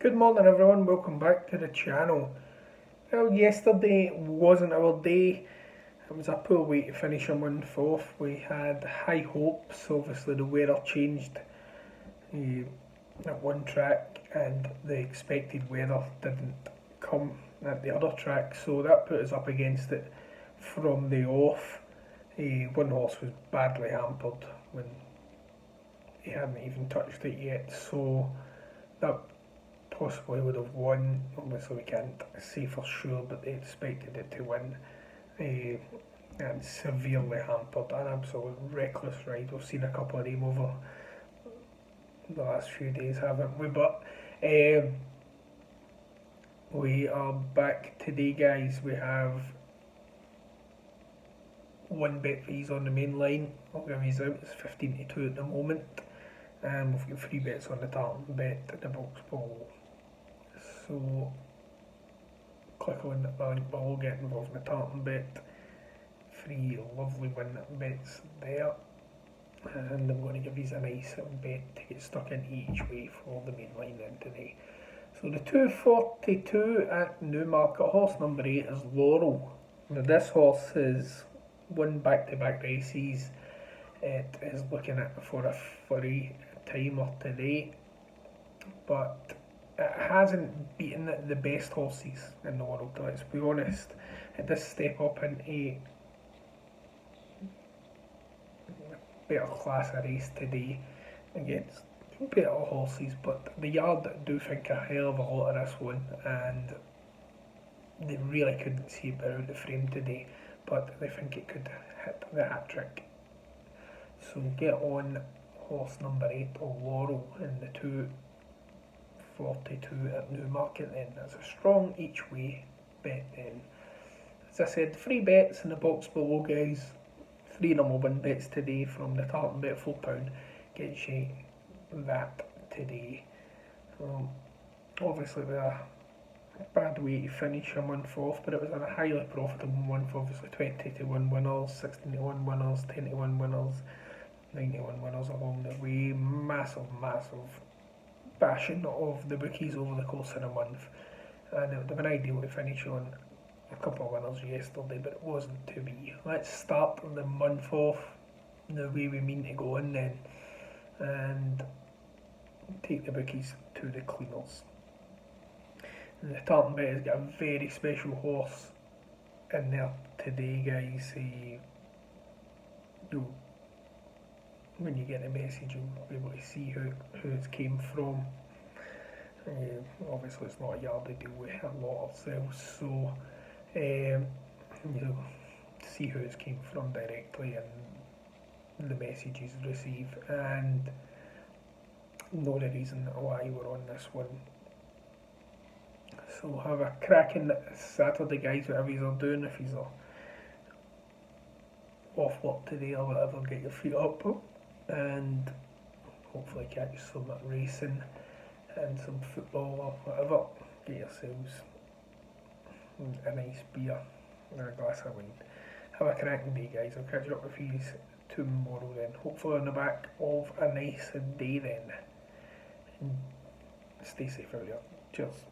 Good morning everyone, welcome back to the channel. Well, yesterday wasn't our day. It was a poor way to finish a month off. We had high hopes. Obviously the weather changed at one track and the expected weather didn't come at the other track, so that put us up against it from the off. One horse was badly hampered when he hadn't even touched it yet, so that possibly would have won. Obviously we can't say for sure, but they expected it to win. And severely hampered, an absolute reckless ride. We've seen a couple of them over the last few days, haven't we? But we are back today, guys. We have one bet fees on the main line. I'll give these out. It's 15 to 2 at the moment. And we've got 3 bets on the tartan bet at the box ball. So click on the link below, get involved in the tartan bet. 3 lovely win bets there. And I'm going to give you a nice bet to get stuck in each way for the main line then today. So the 242 at Newmarket, horse number 8 is Laurel. Now this horse has won back-to-back races. It is looking at for a free timer today, but it hasn't beaten the best horses in the world, let's be honest. It does step up into a better class of race today against better horses, but the yard do think a hell of a lot of this one, and they really couldn't see it out the frame today, but they think it could hit the hat trick. So get on horse number 8 or Laurel in the 242 at Newmarket then. That's a strong each way bet then. As I said, 3 bets in the box below, guys. 3 normal win bets today from the tartan bet, £4. Gets you that today. Obviously with a bad way to finish a month off, but it was a highly profitable month. Obviously 20 to 1 winners, 16 to 1 winners, 10 to 1 winners, 91 winners along the way. Massive bashing of the bookies over the course of a month, and it would have been ideal to finish on a couple of winners yesterday, but it wasn't to be. Let's start the month off the way we mean to go in then, and take the bookies to the cleaners. And the tartan bet has got a very special horse in there today, guys. When you get the message, you'll be able to see who it came from. Obviously it's not a yard, they deal with a lot ourselves, so you'll see who it came from directly and the messages received, and know the reason why we're on this one. So have a cracking Saturday, guys, whatever you're doing. If you're off work today or whatever, get your feet up and hopefully catch some racing and some football or whatever. Get yourselves a nice beer and a glass of wine. Have a cracking day, guys. I'll catch up with you tomorrow then. Hopefully on the back of a nice day then. And stay safe out there. Cheers.